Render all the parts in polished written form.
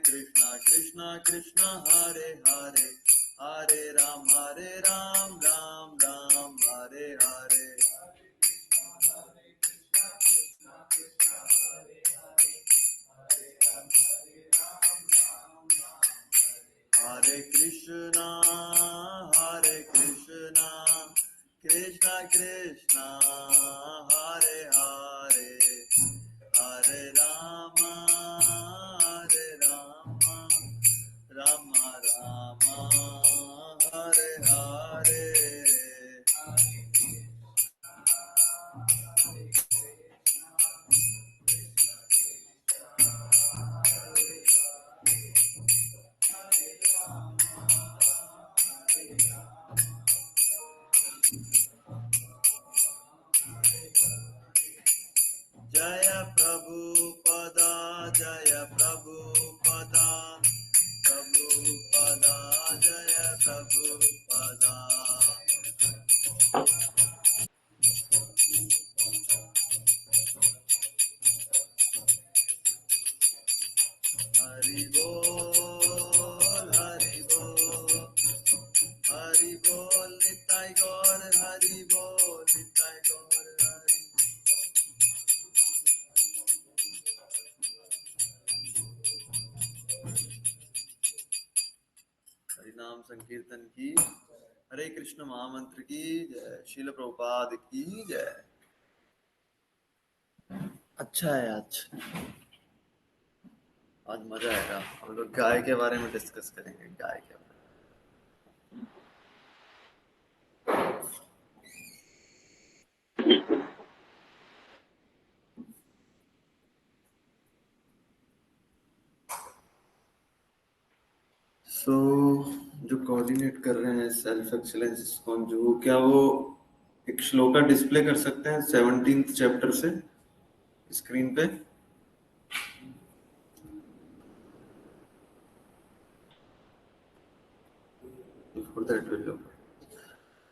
Krishna Krishna Krishna Hare Hare Hare Ram Ram Ram Hare Hare Hare Krishna Krishna Krishna Hare Hare Hare Rama Rama Rama Hare Hare Jaya Prabhupada Jaya Prabhupada Prabhupada Jaya Prabhupada Hari Bol Hari Bol Hari Bol Nitai Gaur Hari Bol Nitai Gaur Hari हरिनाम संकीर्तन की हरे कृष्ण महामंत्र की जय शील प्रभुपाद की जय। अच्छा है आज मजा आएगा। हम लोग गाय के बारे में डिस्कस करेंगे। गाय के बारे जो कोऑर्डिनेट कर रहे हैं सेल्फ एक्सीलेंस कौन जो क्या वो एक श्लोका डिस्प्ले कर सकते हैं 17th चैप्टर से स्क्रीन पे।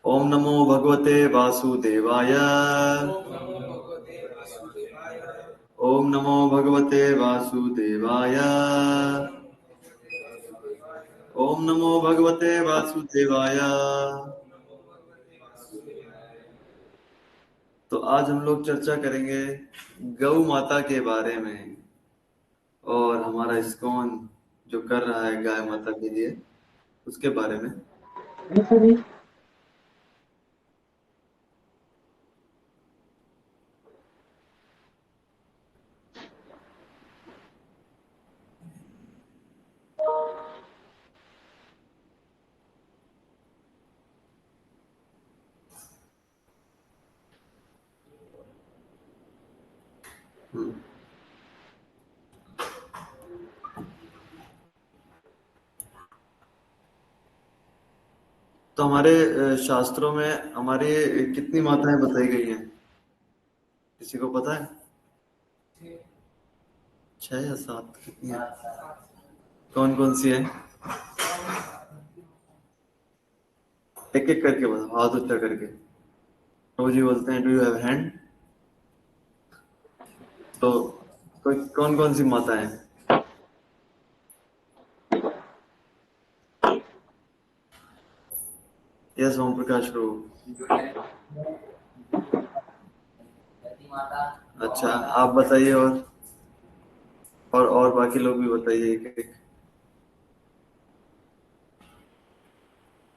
ओम नमो भगवते वासुदेवाय ओम नमो भगवते वासुदेवाय ओम नमो भगवते वासुदेवाय। तो आज हम लोग चर्चा करेंगे गौ माता के बारे में और हमारा इस्कॉन जो कर रहा है गाय माता के लिए उसके बारे में। तो हमारे शास्त्रों में हमारी कितनी माताएं बताई गई हैं? किसी को पता है? 6 या 7 कितनी है? कौन कौन सी है? एक एक करके बताओ, हाथ ऊंचा करके। प्रभु जी बोलते हैं डू यू हैव हैंड? तो कौन कौन सी माता है? यस ओम प्रकाश प्रभु। अच्छा आप बताइए और बाकी लोग भी बताइए एक एक।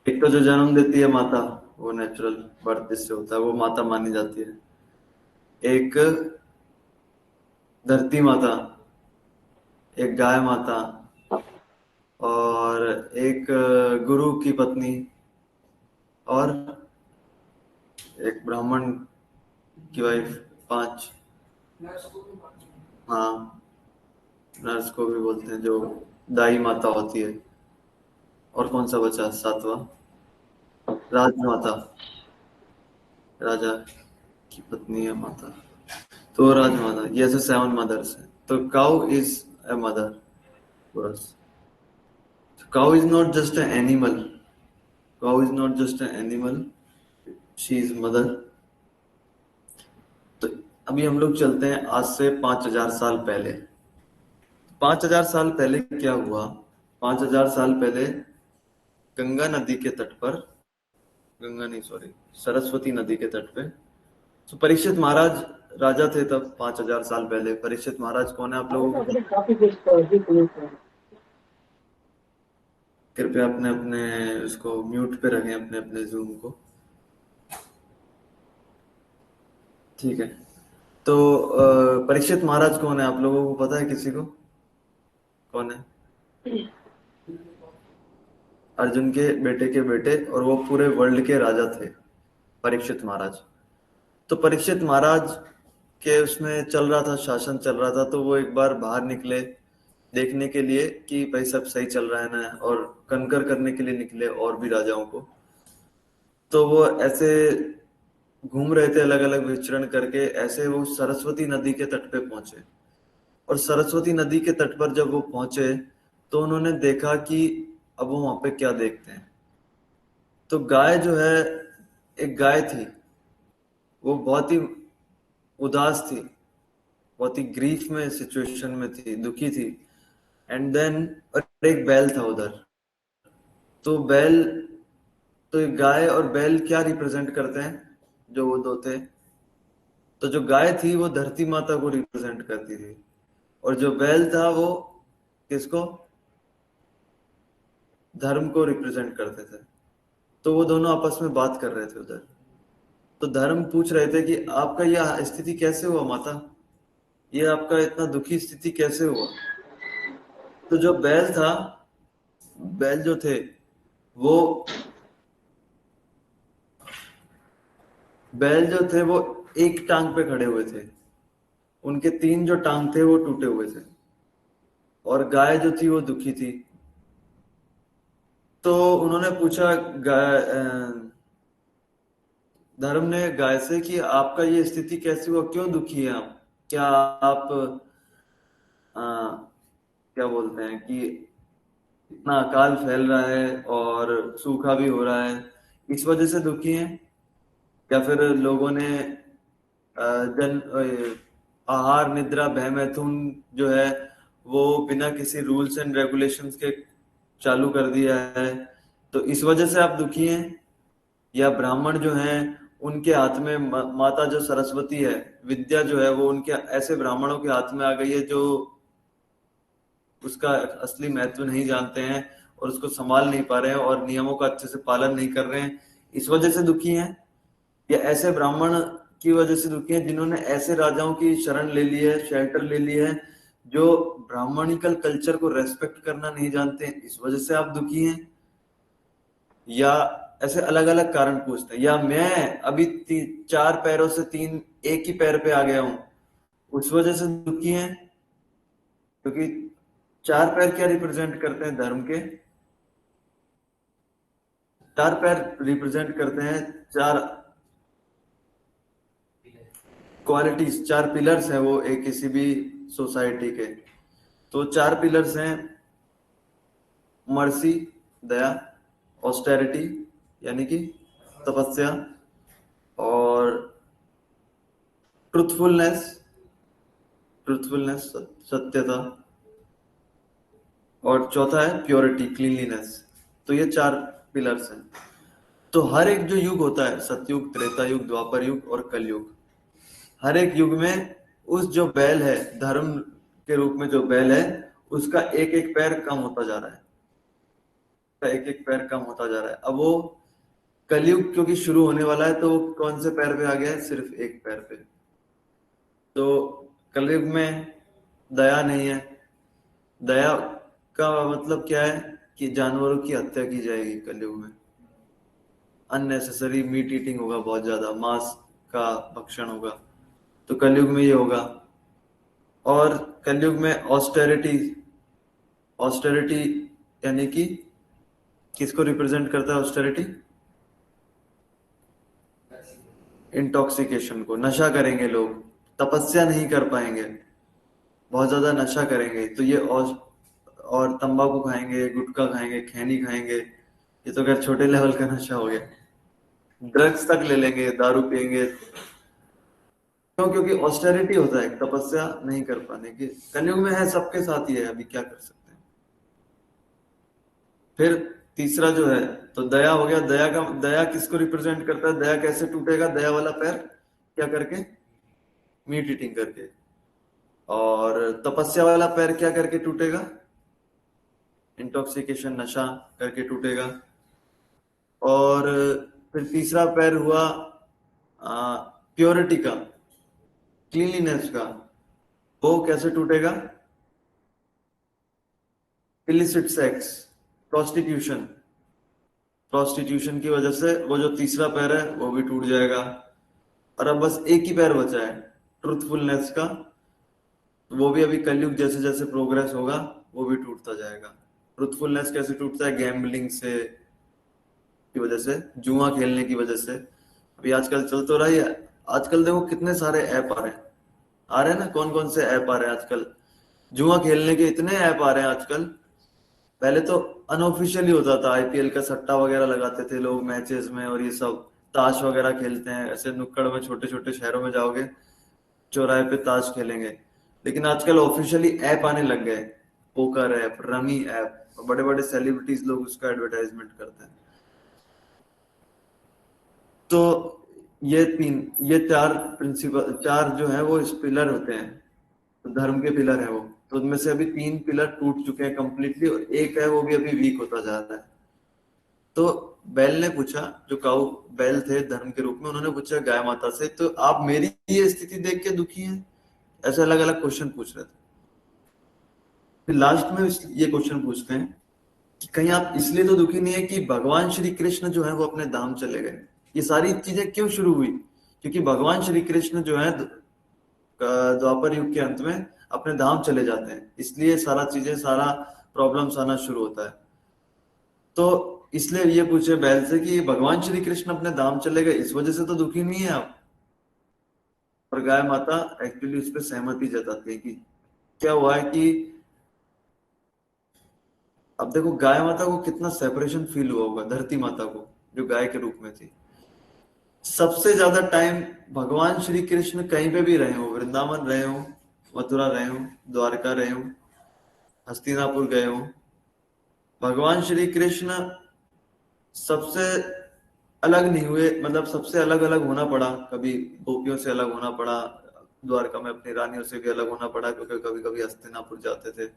एक तो जो जन्म देती है माता वो नेचुरल बर्थ जिससे होता है वो माता मानी जाती है। एक धरती माता, एक गाय माता और एक गुरु की पत्नी और एक ब्राह्मण की वाइफ। 5। हाँ नर्स को भी बोलते हैं जो दाई माता होती है। और कौन सा बचा 7वां? राजमाता, राजा की पत्नी है माता तो राजमाता। ये ऐसे 7 मदर्स है। तो cow is a mother for us. So cow is not just an animal. Cow is not just an animal. She is mother. तो अभी हम लोग चलते हैं आज से 5000 साल पहले। 5,000 साल पहले क्या हुआ? 5,000 साल पहले गंगा नदी के तट पर, गंगा नहीं सॉरी, सरस्वती नदी के तट पे, तो परीक्षित महाराज राजा थे तब 5,000 साल पहले। परीक्षित महाराज कौन है आप लोगों को पता? कृपया अपने अपने उसको म्यूट पे रखें, अपने अपने जूम को। ठीक है। तो परीक्षित महाराज कौन है आप लोगों को पता है? किसी को कौन है? अर्जुन के बेटे, और वो पूरे वर्ल्ड के राजा थे परीक्षित महाराज। तो परीक्षित महाराज के उसमें चल रहा था, शासन चल रहा था, तो वो एक बार बाहर निकले देखने के लिए कि भाई सब सही चल रहा है ना, और कनकर करने के लिए निकले और भी राजाओं को। तो वो ऐसे घूम रहे थे अलग अलग विचरण करके, ऐसे वो सरस्वती नदी के तट पे पहुंचे। और सरस्वती नदी के तट पर जब वो पहुंचे तो उन्होंने देखा कि अब वो वहां पे क्या देखते हैं। तो गाय जो है, एक गाय थी, वो बहुत ही उदास थी, बहुत ही ग्रीफ में सिचुएशन में थी, दुखी थी। एंड देन एक बैल था उधर। तो बैल, तो एक गाय और बैल क्या रिप्रेजेंट करते हैं जो वो दो थे? तो जो गाय थी वो धरती माता को रिप्रेजेंट करती थी, और जो बैल था वो किसको? धर्म को रिप्रेजेंट करते थे। तो वो दोनों आपस में बात कर रहे थे उधर। तो धर्म पूछ रहे थे कि आपका यह स्थिति कैसे हुआ माता, ये आपका इतना दुखी स्थिति कैसे हुआ? तो जो बैल था, बैल जो थे वो, बैल जो थे वो एक टांग पे खड़े हुए थे, उनके तीन जो टांग थे वो टूटे हुए थे, और गाय जो थी वो दुखी थी। तो उन्होंने पूछा धर्म ने गाय से कि आपका ये स्थिति कैसी हुआ, क्यों दुखी है आप? क्या आप आ, क्या बोलते हैं कि इतना अकाल फैल रहा है और सूखा भी हो रहा है, इस वजह से दुखी हैं? या फिर लोगों ने आहार निद्रा भय मैथुन जो है वो बिना किसी रूल्स एंड रेगुलेशंस के चालू कर दिया है, तो इस वजह से आप दुखी हैं? या ब्राह्मण जो हैं उनके हाथ में माता जो सरस्वती है, विद्या जो है वो उनके ऐसे ब्राह्मणों के हाथ में आ गई है जो उसका असली महत्व नहीं जानते हैं और उसको संभाल नहीं पा रहे हैं और नियमों का अच्छे से पालन नहीं कर रहे हैं, इस वजह से दुखी हैं? या ऐसे ब्राह्मण की वजह से दुखी हैं जिन्होंने ऐसे राजाओं की शरण ले ली है, शेल्टर ले ली है, जो ब्राह्मणिकल कल्चर को रेस्पेक्ट करना नहीं जानते हैं, इस वजह से आप दुखी हैं? या ऐसे अलग अलग कारण पूछते हैं? या मैं अभी चार पैरों से तीन एक ही पैर पे आ गया हूं, उस वजह से दुखी हैं? क्योंकि चार पैर क्या रिप्रेजेंट करते हैं धर्म के? चार पैर रिप्रेजेंट करते हैं चार क्वालिटीज, चार पिलर्स हैं वो एक किसी भी सोसाइटी के। तो चार पिलर्स हैं: मर्सी दया, ऑस्टेरिटी यानी कि तपस्या, और ट्रुथफुलनेस, ट्रुथफुलनेस सत्यता, और चौथा है प्योरिटी क्लीनलीनेस। तो ये चार पिलर्स हैं। तो हर एक जो युग होता है, सतयुग, त्रेता युग, द्वापर युग और कलयुग, हर एक युग में उस जो बैल है, धर्म के रूप में जो बैल है, उसका एक एक पैर कम होता जा रहा है, उसका एक एक पैर कम होता जा रहा है। अब वो कलयुग क्योंकि शुरू होने वाला है तो वो कौन से पैर पे आ गया है? सिर्फ एक पैर पे। तो कलयुग में दया नहीं है। दया का मतलब क्या है? कि जानवरों की हत्या की जाएगी कलयुग में, अननेसेसरी मीट ईटिंग होगा, बहुत ज्यादा मांस का भक्षण होगा, तो कलयुग में ये होगा। और कलयुग में ऑस्टेरिटी, ऑस्टेरिटी यानी कि किसको रिप्रेजेंट करता है ऑस्टेरिटी? इंटॉक्सिकेशन को, नशा करेंगे लोग, तपस्या नहीं कर पाएंगे, बहुत ज्यादा नशा करेंगे, तो ये और तंबाकू खाएंगे, गुटखा खाएंगे, खैनी खाएंगे, ये तो खैर छोटे लेवल का नशा हो गया। ड्रग्स तक ले लेंगे, दारू पियेंगे, क्यों? क्योंकि ऑस्टेरिटी होता है, तपस्या नहीं कर पाने की। कलयुग में है, सबके साथ ही है, अभी क्या कर सकते हैं। फिर तीसरा जो है, तो दया हो गया। दया किसको रिप्रेजेंट करता है? दया कैसे टूटेगा? दया वाला पैर क्या करके? मीट ईटिंग करके। और तपस्या वाला पैर क्या करके टूटेगा? इंटॉक्सिकेशन, नशा करके टूटेगा। और फिर तीसरा पैर हुआ प्योरिटी का, क्लीनलीनेस का। वो कैसे टूटेगा? Illicit sex, prostitution. प्रोस्टिट्यूशन की वजह से वो जो तीसरा पैर है वो भी टूट जाएगा। और अब बस एक ही पैर बचा है, ट्रूथफुलनेस का। वो भी अभी कलयुग जैसे जैसे प्रोग्रेस होगा वो भी टूटता जाएगा। ट्रूथफुलनेस कैसे टूटता है? गैम्बलिंग से, की वजह से, जुआ खेलने की वजह से। अभी आजकल चल तो रहा ही है। आजकल देखो कितने सारे ऐप आ रहे हैं, आ रहे हैं ना? कौन कौन से ऐप आ रहे हैं आजकल? जुआ खेलने के इतने ऐप आ रहे हैं आजकल। पहले तो अनऑफिशियली होता था, आईपीएल का सट्टा वगैरह लगाते थे लोग मैचेस में, और ये सब ताश वगैरह खेलते हैं ऐसे नुक्कड़ में, छोटे छोटे शहरों में जाओगे, चौराहे पे ताश खेलेंगे। लेकिन आजकल ऑफिशियली ऐप आने लग गए, पोकर ऐप, रमी ऐप, बड़े बड़े सेलिब्रिटीज लोग उसका एडवर्टाइजमेंट करते हैं। तो ये चार प्रिंसिपल, चार जो है वो इस पिलर होते हैं, तो धर्म के पिलर है वो। तो उनमें से अभी तीन पिलर टूट चुके हैं कंप्लीटली, और एक है वो भी अभी वीक होता जा रहा है। तो बैल ने पूछा, जो काऊ बैल थे धर्म के रूप में, उन्होंने पूछा गाय माता से, तो आप मेरी ये स्थिति देख के दुखी हैं? ऐसे अलग अलग क्वेश्चन पूछ रहे थे। फिर लास्ट में ये क्वेश्चन पूछते हैं कि कहीं आप इसलिए तो दुखी नहीं है कि भगवान श्री कृष्ण जो है वो अपने धाम चले गए? ये सारी चीजें क्यों शुरू हुई? क्योंकि भगवान श्री कृष्ण जो है द्वापर युग के अंत में अपने धाम चले जाते हैं, इसलिए सारा चीजें, सारा प्रॉब्लम्स आना शुरू होता है। तो इसलिए ये पूछे बैल से कि भगवान श्री कृष्ण अपने धाम चले गए, इस वजह से तो दुखी नहीं है आप? और गाय माता एक्चुअली उस पर सहमति जताती है कि क्या हुआ है कि अब देखो गाय माता को कितना सेपरेशन फील हुआ होगा धरती माता को, जो गाय के रूप में थी। सबसे ज्यादा टाइम भगवान श्री कृष्ण कहीं पे भी रहे हो, वृंदावन रहे हो, मथुरा रहे हो, द्वारका रहे हो, हस्तिनापुर गए हो, भगवान श्री कृष्ण सबसे अलग नहीं हुए। मतलब सबसे अलग अलग होना पड़ा, कभी गोपियों से अलग होना पड़ा, द्वारका में अपनी रानियों से भी अलग होना पड़ा, क्योंकि कभी कभी हस्तिनापुर जाते थे।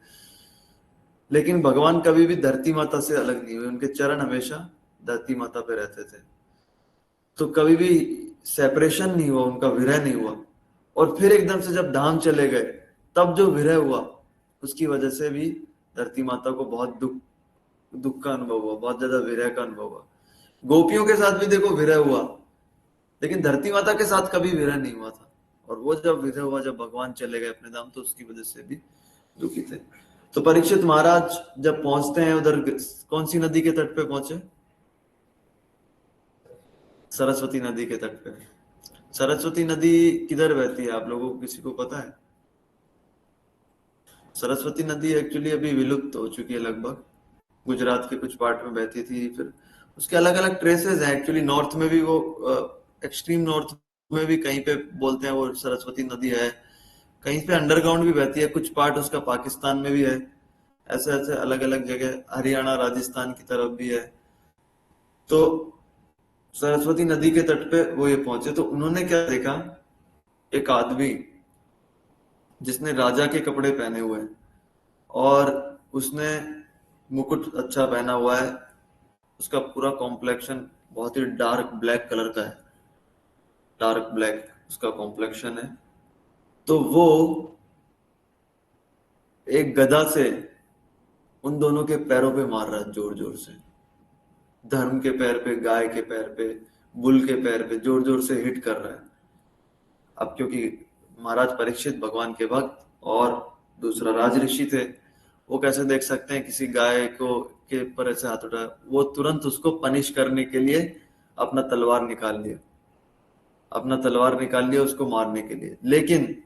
लेकिन भगवान कभी भी धरती माता से अलग नहीं हुए, उनके चरण हमेशा धरती माता पे रहते थे। तो कभी भी सेपरेशन नहीं हुआ उनका, विरह नहीं हुआ। और फिर एकदम से जब धाम चले गए, तब जो विरह हुआ, उसकी वजह से भी धरती माता को बहुत दुख, दुख का अनुभव हुआ, बहुत ज्यादा विरह का अनुभव हुआ। गोपियों के साथ भी देखो विरह हुआ, लेकिन धरती माता के साथ कभी विरह नहीं हुआ था। और वो जब विरह हुआ, जब भगवान चले गए अपने धाम, तो उसकी वजह से भी दुखी थे। तो परीक्षित महाराज जब पहुंचते हैं उधर, कौन सी नदी के तट पे पहुंचे? सरस्वती नदी के तट पे। सरस्वती नदी किधर बहती है, आप लोगों को किसी को पता है? सरस्वती नदी एक्चुअली अभी विलुप्त हो चुकी है लगभग। गुजरात के कुछ पार्ट में बहती थी, फिर उसके अलग अलग ट्रेसेस हैं एक्चुअली। नॉर्थ में भी वो, एक्सट्रीम नॉर्थ में भी कहीं पे बोलते हैं वो सरस्वती नदी है, कहीं पे अंडरग्राउंड भी बहती है, कुछ पार्ट उसका पाकिस्तान में भी है। ऐसे ऐसे अलग अलग जगह, हरियाणा राजस्थान की तरफ भी है। तो सरस्वती नदी के तट पे वो ये पहुंचे, तो उन्होंने क्या देखा? एक आदमी जिसने राजा के कपड़े पहने हुए हैं, और उसने मुकुट अच्छा पहना हुआ है, उसका पूरा कॉम्प्लेक्शन बहुत ही डार्क ब्लैक कलर का है, डार्क ब्लैक उसका कॉम्प्लेक्शन है। तो वो एक गदा से उन दोनों के पैरों पे मार रहा है जोर जोर से। धर्म के पैर पे, गाय के पैर पे, बुल के पैर पे जोर जोर से हिट कर रहा है। अब क्योंकि महाराज परीक्षित भगवान के भक्त, और दूसरा राज ऋषि थे, वो कैसे देख सकते हैं किसी गाय को के ऊपर ऐसे हाथ उठाया? वो तुरंत उसको पनिश करने के लिए अपना तलवार निकाल लिया, अपना तलवार निकाल लिया उसको मारने के लिए। लेकिन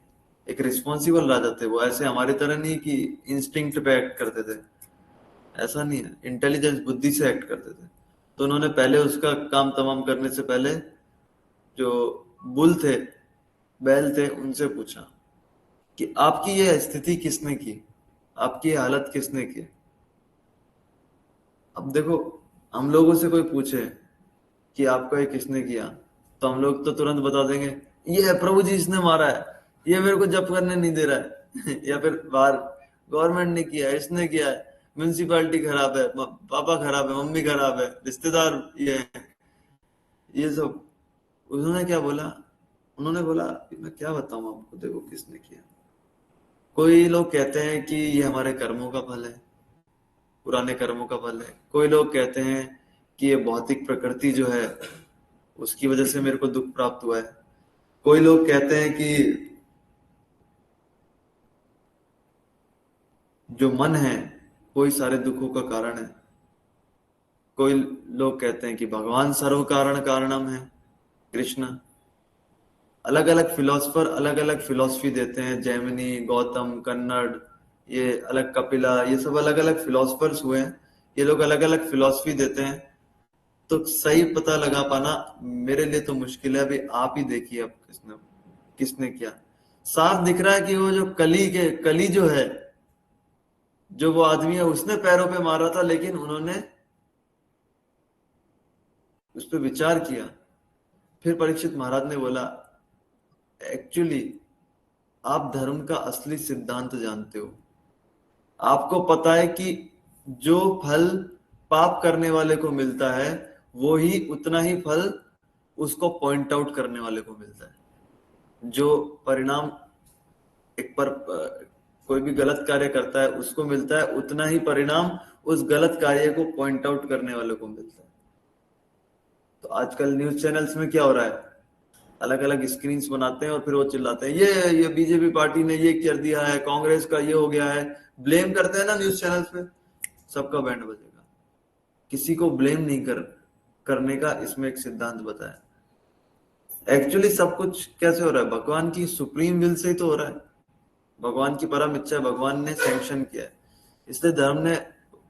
एक रिस्पॉन्सिबल राजा थे वो, ऐसे हमारी तरह नहीं कि इंस्टिंक्ट पे एक्ट करते थे, ऐसा नहीं है, इंटेलिजेंस, बुद्धि से एक्ट करते थे। तो उन्होंने पहले उसका काम तमाम करने से पहले, जो बुल थे, बैल थे, उनसे पूछा कि आपकी ये स्थिति किसने की, आपकी ये हालत किसने की। अब देखो, हम लोगों से कोई पूछे कि आपको ये किसने किया, तो हम लोग तो तुरंत बता देंगे, ये है प्रभु जी, इसने मारा है, ये मेरे को जब्त करने नहीं दे रहा है या फिर बाहर गवर्नमेंट ने किया है, इसने किया है, म्यूनसिपालिटी खराब है, पापा खराब है, मम्मी खराब है, रिश्तेदार ये है, ये सब। उन्होंने क्या बोला, उन्होंने बोला कि मैं क्या बताऊं आपको, देखो किसने किया। कोई लोग कहते हैं कि ये हमारे कर्मों का फल है, पुराने कर्मों का फल है। कोई लोग कहते हैं कि ये भौतिक प्रकृति जो है उसकी वजह से मेरे को दुख प्राप्त हुआ है। कोई लोग कहते हैं कि जो मन है कोई सारे दुखों का कारण है। कोई लोग कहते हैं कि भगवान सर्व कारण कारणम है, कृष्ण। अलग अलग फिलोसफर अलग अलग फिलोसफी देते हैं, जैमिनी, गौतम, कन्नड़, ये अलग कपिला, ये सब अलग अलग फिलोसफर्स हुए हैं। ये लोग अलग अलग फिलोसफी देते हैं। तो सही पता लगा पाना मेरे लिए तो मुश्किल है। अभी आप ही देखिए, अब किसने किसने किया। साफ दिख रहा है कि वो जो कली जो है, जो वो आदमी है, उसने पैरों पे मारा था, लेकिन उन्होंने उस पर विचार किया। फिर परीक्षित महाराज ने बोला, एक्चुअली आप धर्म का असली सिद्धांत जानते हो। आपको पता है कि जो फल पाप करने वाले को मिलता है, वो ही उतना ही फल उसको पॉइंट आउट करने वाले को मिलता है। जो परिणाम एक पर कोई भी गलत कार्य करता है उसको मिलता है, उतना ही परिणाम उस गलत कार्य को पॉइंट आउट करने वाले को मिलता है। तो आजकल न्यूज चैनल्स में क्या हो रहा है, अलग अलग स्क्रीन बनाते हैं और फिर वो चिल्लाते हैं, ये बीजेपी पार्टी ने ये कर दिया है, कांग्रेस का ये हो गया है, ब्लेम करते हैं ना न्यूज चैनल्स पे। सबका बैंड बजेगा। किसी को ब्लेम नहीं करने का इसमें एक सिद्धांत बताया। एक्चुअली सब कुछ कैसे हो रहा है, भगवान की सुप्रीम विल से ही तो हो रहा है। भगवान की परम इच्छा, भगवान ने सैंक्शन किया है। इसलिए धर्म ने,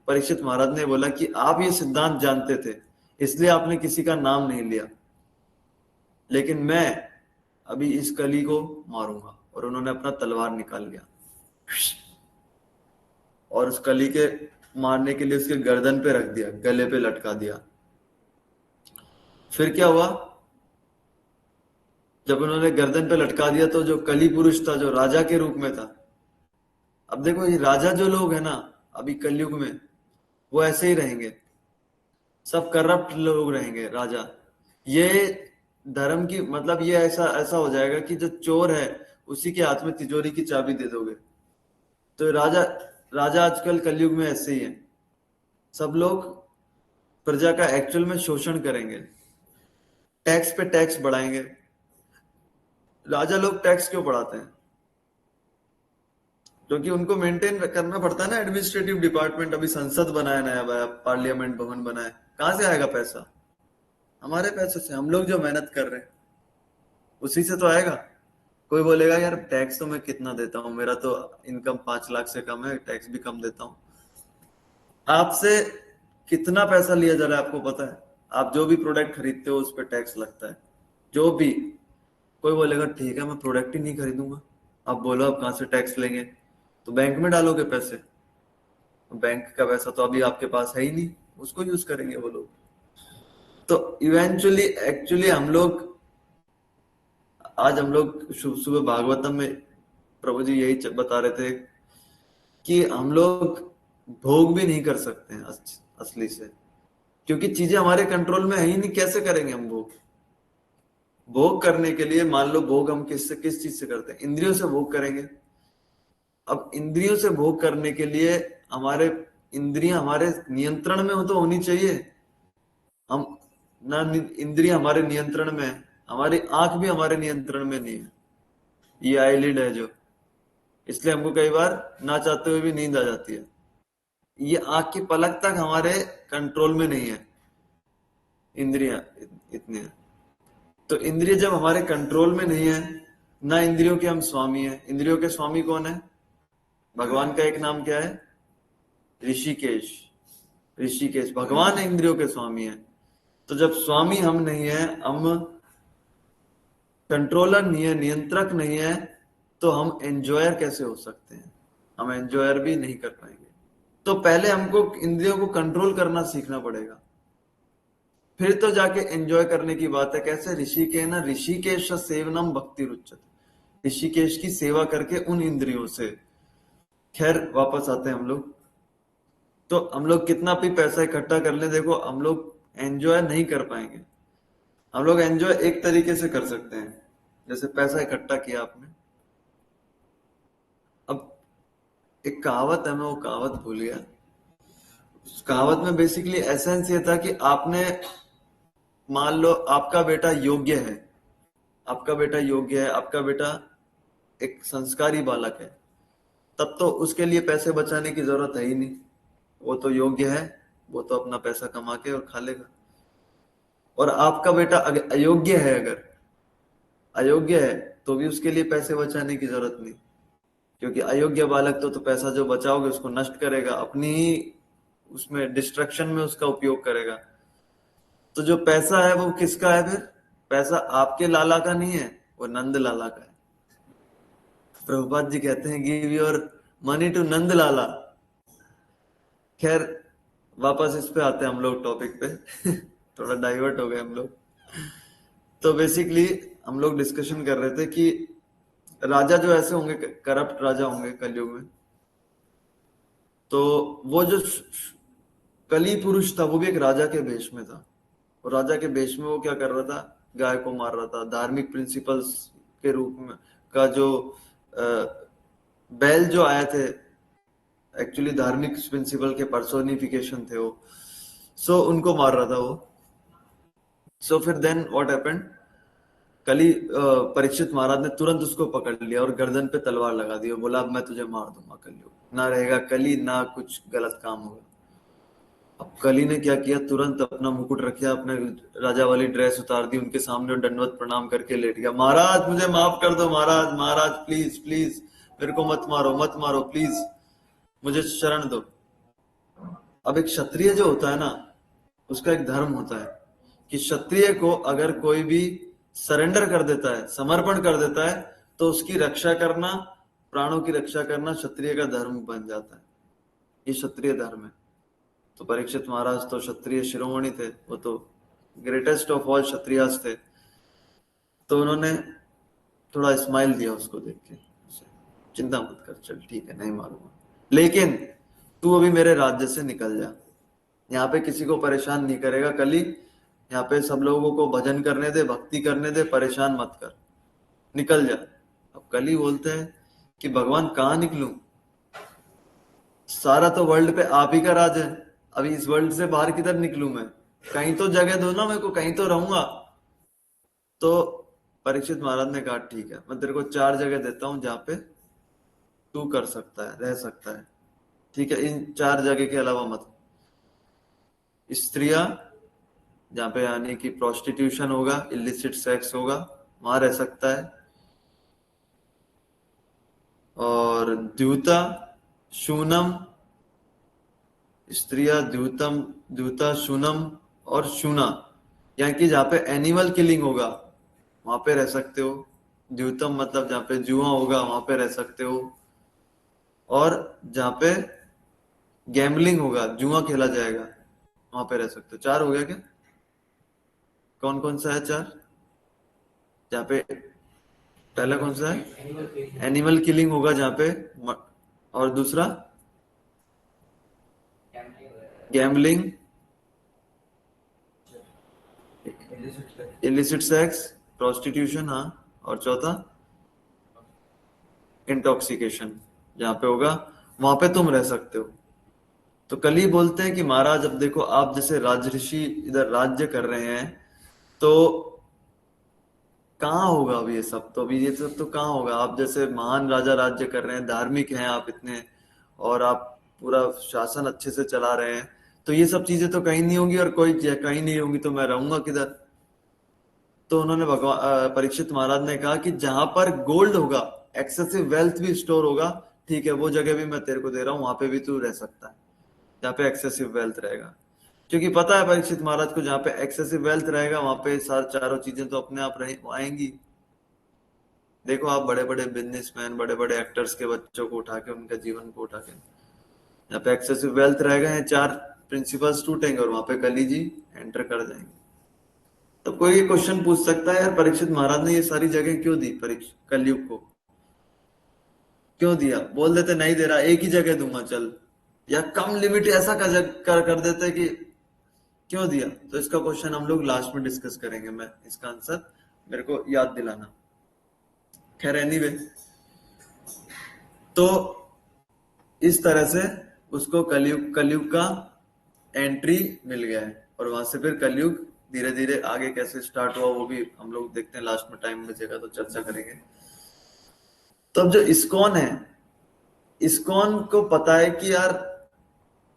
परीक्षित महाराज ने बोला कि आप ये सिद्धांत जानते थे, इसलिए आपने किसी का नाम नहीं लिया, लेकिन मैं अभी इस कली को मारूंगा। और उन्होंने अपना तलवार निकाल लिया और उस कली के मारने के लिए उसके गर्दन पे रख दिया, गले पे लटका दिया। फिर क्या हुआ, जब उन्होंने गर्दन पे लटका दिया तो जो कली पुरुष था, जो राजा के रूप में था, अब देखो ये राजा जो लोग है ना अभी कलयुग में, वो ऐसे ही रहेंगे, सब करप्ट लोग रहेंगे राजा। ये धर्म की मतलब ये ऐसा ऐसा हो जाएगा कि जो चोर है उसी के हाथ में तिजोरी की चाबी दे दोगे। तो राजा राजा आजकल कलयुग में ऐसे ही है। सब लोग प्रजा का एक्चुअल में शोषण करेंगे, टैक्स पे टैक्स बढ़ाएंगे। राजा लोग टैक्स क्यों बढ़ाते हैं, क्योंकि उनको मेंटेन करना पड़ता है ना, एडमिनिस्ट्रेटिव डिपार्टमेंट। अभी संसद बनाया नया, पार्लियामेंट भवन बनाया, कहां से आएगा पैसा? हमारे पैसे से, हम लोग जो मेहनत कर रहे हैं उसी से तो आएगा। कोई बोलेगा यार टैक्स तो मैं कितना देता हूँ, मेरा तो इनकम 5 लाख से कम है, टैक्स भी कम देता हूँ। आपसे कितना पैसा लिया जा रहा है आपको पता है? आप जो भी प्रोडक्ट खरीदते हो उस पर टैक्स लगता है, जो भी। कोई बोलेगा ठीक है मैं प्रोडक्ट ही नहीं खरीदूंगा। आप बोलो आप कहाँ से टैक्स लेंगे, तो बैंक में डालोगे पैसे। बैंक का पैसा तो अभी आपके पास है ही नहीं, उसको यूज करेंगे वो लोग। तो इवेंचुअली एक्चुअली हम लोग, आज हम लोग सुबह भागवतम में प्रभु जी यही बता रहे थे कि हम लोग भोग भी नहीं कर सकते हैं असली से, क्योंकि चीजें हमारे कंट्रोल में है ही नहीं। कैसे करेंगे हम भोग? भोग करने के लिए मान लो भोग हम किस चीज से करते हैं, इंद्रियों से भोग करेंगे। अब इंद्रियों से भोग करने के लिए हमारे इंद्रियां हमारे नियंत्रण में हो तो होनी चाहिए। हम ना इंद्रियां हमारे नियंत्रण में है, हमारी आंख भी हमारे नियंत्रण में नहीं है। ये आईलिड है जो, इसलिए हमको कई बार ना चाहते हुए भी नींद आ जाती है। ये आंख की पलक तक हमारे कंट्रोल में नहीं है, इंद्रियां इतनी है। तो इंद्रिय जब हमारे कंट्रोल में नहीं है, ना इंद्रियों के हम स्वामी है। इंद्रियों के स्वामी कौन है? भगवान का एक नाम क्या है? ऋषिकेश। ऋषिकेश भगवान इंद्रियों के स्वामी है। तो जब स्वामी हम नहीं है, हम कंट्रोलर नहीं है, नियंत्रक नहीं है, तो हम एंजॉयर कैसे हो सकते हैं? हम एंजॉयर भी नहीं कर पाएंगे। तो पहले हमको इंद्रियों को कंट्रोल करना सीखना पड़ेगा, फिर तो जाके एंजॉय करने की बात है। कैसे? ऋषिकेश ना ऋषिकेश सेवनम भक्ति रुच्यते, ऋषिकेश की सेवा करके उन इंद्रियों से। खैर वापस आते हैं हम लोग। तो हम लोग कितना भी पैसा इकट्ठा कर ले, देखो हम लोग एंजॉय नहीं कर पाएंगे। हम लोग एंजॉय एक तरीके से कर सकते हैं, जैसे पैसा इकट्ठा किया आपने। अब एक कहावत है, मैं वो कहावत भूल गया। उस कहावत में बेसिकली एसेंस ये था कि आपने, मान लो आपका बेटा योग्य है, आपका बेटा योग्य है, आपका बेटा एक संस्कारी बालक है, तब तो उसके लिए पैसे बचाने की जरूरत है ही नहीं। वो तो योग्य है, वो तो अपना पैसा कमा के और खा लेगा। और आपका बेटा अयोग्य है, अगर अयोग्य है तो भी उसके लिए पैसे बचाने की जरूरत नहीं, क्योंकि अयोग्य बालक तो पैसा जो बचाओगे उसको नष्ट करेगा, अपनी ही उसमें डिस्ट्रक्शन में उसका उपयोग करेगा। तो जो पैसा है वो किसका है फिर? पैसा आपके लाला का नहीं है, वो नंद लाला का है। प्रभुपाद जी कहते हैं गिव योर मनी टू नंद लाला। खैर वापस इस पे आते हैं हम लोग टॉपिक पे। थोड़ा डाइवर्ट हो गए हम लोग। तो बेसिकली हम लोग डिस्कशन कर रहे थे कि राजा जो ऐसे होंगे, करप्ट राजा होंगे कलयुग में, तो वो जो कली पुरुष था वो भी एक राजा के भेष में था। और राजा के भेष में वो क्या कर रहा था? गाय को मार रहा था। धार्मिक प्रिंसिपल्स के रूप में का जो बैल जो आए थे, एक्चुअली धार्मिक प्रिंसिपल के पर्सोनिफिकेशन थे वो। सो उनको मार रहा था वो। सो फिर देन व्हाट हैपेंड? कली परीक्षित महाराज ने तुरंत उसको पकड़ लिया और गर्दन पे तलवार लगा दी और बोला अब मैं तुझे मार दूंगा, कलयुग ना रहेगा कली, ना कुछ गलत काम होगा। अब कली ने क्या किया? तुरंत अपना मुकुट रखा, अपने राजा वाली ड्रेस उतार दी, उनके सामने और दंडवत प्रणाम करके लेट गया। महाराज मुझे माफ कर दो, महाराज, महाराज प्लीज प्लीज, मेरे को मत मारो, मत मारो प्लीज, मुझे शरण दो। अब एक क्षत्रिय जो होता है ना, उसका एक धर्म होता है कि क्षत्रिय को अगर कोई भी सरेंडर कर देता है, समर्पण कर देता है, तो उसकी रक्षा करना, प्राणों की रक्षा करना क्षत्रिय का धर्म बन जाता है। ये क्षत्रिय धर्म है। तो परीक्षित महाराज तो क्षत्रिय शिरोमणि थे, वो तो ग्रेटेस्ट ऑफ ऑल क्षत्रियास थे। तो उन्होंने थोड़ा स्माइल दिया उसको देख के, चिंता मत कर, चल ठीक है, नहीं मारूंगा, लेकिन तू अभी मेरे राज्य से निकल जा। यहाँ पे किसी को परेशान नहीं करेगा कली, यहाँ पे सब लोगों को भजन करने दे, भक्ति करने दे, परेशान मत कर, निकल जा। अब कली बोलते हैं कि भगवान कहाँ निकलूं? सारा तो वर्ल्ड पे आप ही का राज है, अभी इस वर्ल्ड से बाहर किधर निकलूं मैं? कहीं तो जगह दो ना मेरे को, कहीं तो रहूंगा। तो परीक्षित महाराज ने कहा ठीक है, मैं तेरे को 4 जगह देता हूं जहां पे तू कर सकता है, रह सकता है। ठीक है, इन 4 जगह के अलावा मत। स्त्रियां, जहाँ पे यानी कि प्रोस्टिट्यूशन होगा, इलिसिट सेक्स होगा, वहां रह सकता है। और द्यूता, शूनम, स्त्रियां द्यूतम, द्यूता, शूनम और शूना, यानी कि जहाँ पे एनिमल किलिंग होगा वहां पे रह सकते हो। द्यूतम मतलब जहाँ पे जुआ होगा वहां पे रह सकते हो। और जहाँ पे गैम्बलिंग होगा, जुआ खेला जाएगा, वहां पे रह सकते हो। 4 हो गया क्या? कौन कौन सा है 4? जहाँ पे पहला कौन सा है? एनिमल किलिंग होगा जहाँ पे, और दूसरा गैम्बलिंग, इलिसिट सेक्स, प्रोस्टिट्यूशन, हाँ, और चौथा इंटॉक्सिकेशन, जहाँ पे होगा वहां पे तुम रह सकते हो। तो कल ही बोलते हैं कि महाराज अब देखो, आप जैसे राजऋषि इधर राज्य कर रहे हैं, तो कहाँ होगा अब ये सब? तो अभी ये सब तो कहाँ होगा? आप जैसे महान राजा राज्य कर रहे हैं, धार्मिक हैं आप इतने, और आप पूरा शासन अच्छे से चला रहे हैं, तो ये सब चीजें तो कहीं नहीं होंगी, और कोई कहीं नहीं होंगी, तो मैं रहूंगा किधर? तो उन्होंने भगवान परीक्षित महाराज ने कहा कि जहां पर गोल्ड होगा, एक्सेसिव वेल्थ भी स्टोर होगा, ठीक है, वो जगह भी मैं तेरे को दे रहा हूँ, वहां पे भी तू रह सकता है, जहाँ पे एक्सेसिव वेल्थ रहेगा। क्योंकि पता है परीक्षित महाराज को, जहाँ पे एक्सेसिव वेल्थ रहेगा वहां पे सारी चारों चीजें तो अपने आप रहे आएंगी। देखो आप बड़े बड़े बिजनेसमैन, बड़े बड़े एक्टर्स के बच्चों को उठा के, उनके जीवन को उठा के, यहाँ पे एक्सेसिव वेल्थ रहेगा, यहाँ 4 प्रिंसिपल्स टूटेंगे और वहां पे कली जी एंटर कर जाएंगे। तो कोई ये क्वेश्चन पूछ सकता है, यार परीक्षित महाराज ने ये सारी जगह क्यों दी परीक्ष कलयुग को, क्यों दिया? बोल देते नहीं दे रहा, एक ही जगह दूंगा चल, या कम लिमिट ऐसा कर देते कि क्यों दिया। तो इसका क्वेश्चन हम लोग लास्ट में डिस्कस करेंगे, मैं इसका आंसर मेरे को याद दिलाना। खैर एनीवे, तो इस तरह से उसको कलयुग कलयुग का एंट्री मिल गया है, और वहां से फिर कलयुग धीरे धीरे आगे कैसे स्टार्ट हुआ वो भी हम लोग देखते हैं, लास्ट में टाइम बचेगा तो चर्चा करेंगे। तो अब जो इस्कॉन है, इस्कॉन को पता है कि यार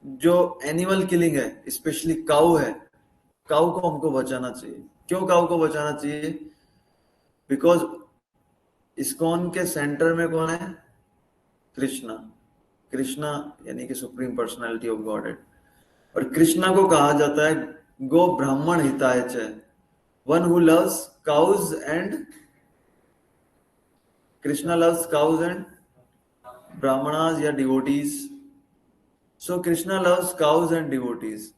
जो एनिमल किलिंग है, स्पेशली काऊ है, काऊ को हमको बचाना चाहिए। क्यों काऊ को बचाना चाहिए? बिकॉज इस्कॉन के सेंटर में कौन है? कृष्णा। कृष्णा यानी कि सुप्रीम पर्सनालिटी ऑफ गॉड है। और कृष्णा को कहा जाता है गो ब्राह्मण हिताय च, one who loves cows and, Krishna loves cows and brahmanas या devotees. So Krishna loves cows and devotees,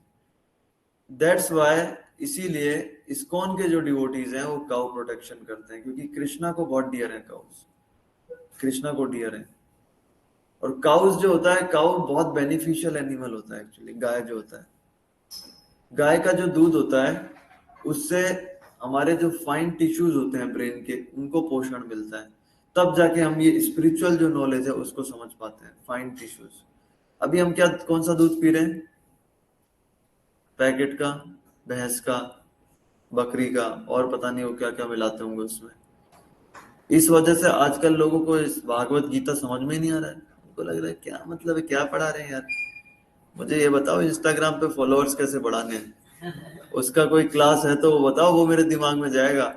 that's why, इसीलिए इस्कॉन के जो डिवोटीज हैं वो काउ प्रोटेक्शन करते हैं, क्योंकि कृष्णा को बहुत डियर है काउज, कृष्णा को डियर है। और काउज जो होता है, काउ बहुत बेनिफिशियल एनिमल होता है एक्चुअली। गाय जो होता है, गाय का जो दूध होता है उससे हमारे जो फाइन टिश्यूज होते हैं ब्रेन के, उनको पोषण मिलता है। तब जाके हम ये स्पिरिचुअल जो नॉलेज है उसको समझ पाते हैं, फाइन टिश्यूज। अभी हम क्या, कौन सा दूध पी रहे हैं? पैकेट का, भैंस का, बकरी का, और पता नहीं वो क्या क्या मिलाते होंगे उसमें। इस वजह से आजकल लोगों को इस भागवत गीता समझ में ही नहीं आ रहा है। उनको लग रहा है क्या मतलब है, क्या पढ़ा रहे हैं यार, मुझे ये बताओ इंस्टाग्राम पे फॉलोअर्स कैसे बढ़ाने हैं, उसका कोई क्लास है तो वो बताओ, वो मेरे दिमाग में जाएगा।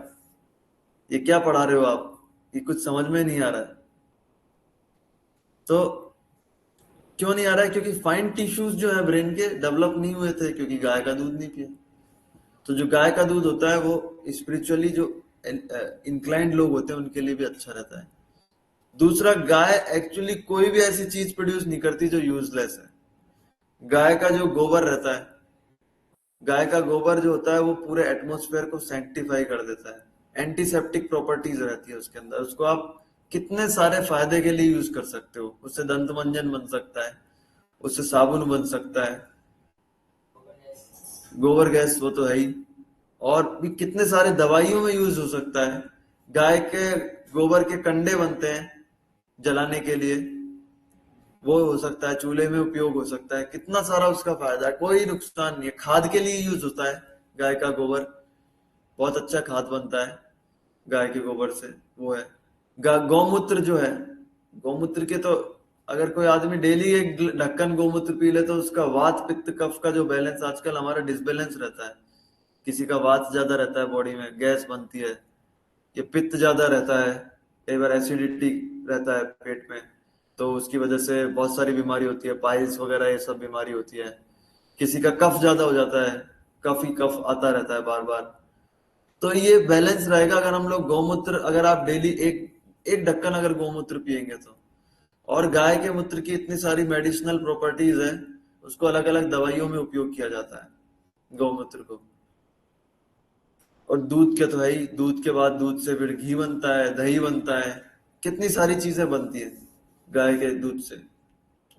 ये क्या पढ़ा रहे हो आप, ये कुछ समझ में नहीं आ रहा है। तो क्यों नहीं आ रहा है? क्योंकि फाइन टिश्यूज जो है ब्रेन के डेवलप नहीं हुए थे, क्योंकि गाय का दूध नहीं पिया। तो जो गाय का दूध होता है वो स्पिरिचुअली जो इंक्लाइंड लोग होते हैं उनके लिए भी अच्छा रहता है। दूसरा, गाय एक्चुअली कोई भी ऐसी चीज प्रोड्यूस नहीं करती जो यूजलेस है। गाय का जो गोबर रहता है, गाय का गोबर जो होता है वो पूरे एटमॉस्फेयर को सैंक्टिफाई कर देता है। एंटीसेप्टिक प्रॉपर्टीज रहती है उसके अंदर, उसको आप कितने सारे फायदे के लिए यूज कर सकते हो। उससे दंत मंजन बन सकता है, उससे साबुन बन सकता है, गोबर गैस वो तो है ही, और भी कितने सारे दवाइयों में यूज हो सकता है। गाय के गोबर के कंडे बनते हैं जलाने के लिए, वो हो सकता है, चूल्हे में उपयोग हो सकता है। कितना सारा उसका फायदा है, कोई नुकसान नहीं है। खाद के लिए यूज होता है गाय का गोबर, बहुत अच्छा खाद बनता है गाय के गोबर से। वो है गौमूत्र जो है, गौमूत्र के तो अगर कोई आदमी डेली एक ढक्कन गौमूत्र पी ले तो उसका वात पित्त कफ का जो बैलेंस, आजकल हमारा डिसबैलेंस रहता है, किसी का वात ज्यादा रहता है, बॉडी में गैस बनती है, ये पित्त ज्यादा रहता है, कई बार एसिडिटी रहता है पेट में, तो उसकी वजह से बहुत सारी बीमारी होती है, पाइल्स वगैरह ये सब बीमारी होती है। किसी का कफ ज्यादा हो जाता है, कफ ही कफ आता रहता है बार बार। तो ये बैलेंस रहेगा अगर हम लोग गौमूत्र, अगर आप डेली एक एक ढक्कन अगर गौमूत्र पियेंगे तो। और गाय के मूत्र की इतनी सारी मेडिसिनल प्रॉपर्टीज है, उसको अलग अलग दवाइयों में उपयोग किया जाता है गौमूत्र को। और दूध के तो है ही, दूध के बाद दूध से फिर घी बनता है, दही बनता है, कितनी सारी चीजें बनती है गाय के दूध से,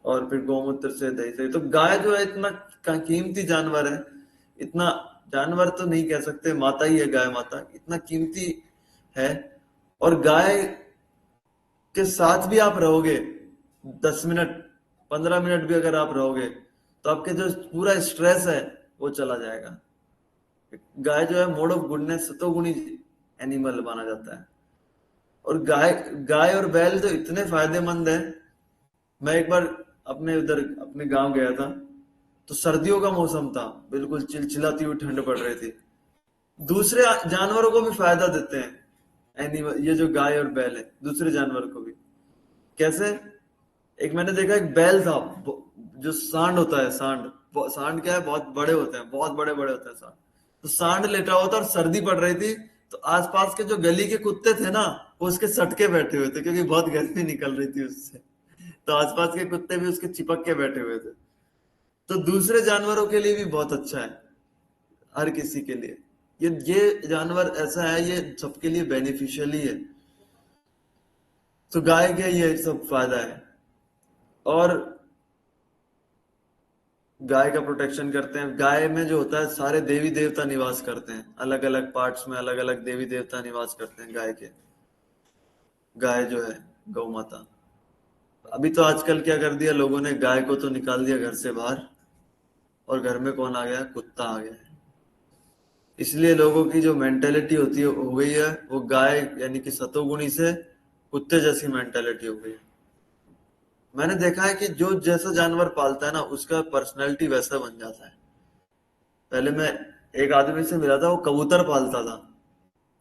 और फिर गौमूत्र से, दही से। तो गाय जो है इतना कीमती जानवर है, इतना जानवर तो नहीं कह सकते, माता ही है गाय माता, इतना कीमती है। और गाय के साथ भी आप रहोगे 10 मिनट, 15 मिनट भी अगर आप रहोगे तो आपके जो पूरा स्ट्रेस है वो चला जाएगा। गाय जो है मोड ऑफ गुडनेस, सतोगुणी एनिमल माना जाता है। और गाय गाय और बैल तो इतने फायदेमंद है। मैं एक बार अपने उधर अपने गांव गया था, तो सर्दियों का मौसम था, बिल्कुल चिलचिलाती हुई ठंड पड़ रही थी। दूसरे जानवरों को भी फायदा देते हैं एनिमल, ये जो गाय और बैल है, दूसरे जानवर को भी। कैसे? एक मैंने देखा, एक बैल था, जो सांड होता है, सांड, सांड क्या है, बहुत बड़े होते हैं, बहुत बड़े बड़े होते हैं सांड। तो सांड लेटा हुआ था और सर्दी पड़ रही थी, तो आसपास के जो गली के कुत्ते थे ना, वो उसके सटके बैठे हुए थे क्योंकि बहुत गर्मी निकल रही थी उससे, तो आसपास के कुत्ते भी उसके चिपक के बैठे हुए थे। तो दूसरे जानवरों के लिए भी बहुत अच्छा है, हर किसी के लिए। ये जानवर ऐसा है, ये सबके लिए बेनिफिशियल ही है। तो गाय के ये सब फायदा है। और गाय का प्रोटेक्शन करते हैं। गाय में जो होता है सारे देवी देवता निवास करते हैं, अलग अलग पार्ट्स में अलग अलग देवी देवता निवास करते हैं गाय के। गाय जो है गौ माता। अभी तो आजकल क्या कर दिया लोगों ने, गाय को तो निकाल दिया घर से बाहर, और घर में कौन आ गया, कुत्ता आ गया है। इसलिए लोगों की जो मेंटेलिटी होती है हो गई है, वो गाय यानी कि सतोगुणी से कुत्ते जैसी मेंटेलिटी हो गई है। मैंने देखा है कि जो जैसा जानवर पालता है ना, उसका पर्सनैलिटी वैसा बन जाता है। पहले मैं एक आदमी से मिला था, वो कबूतर पालता था।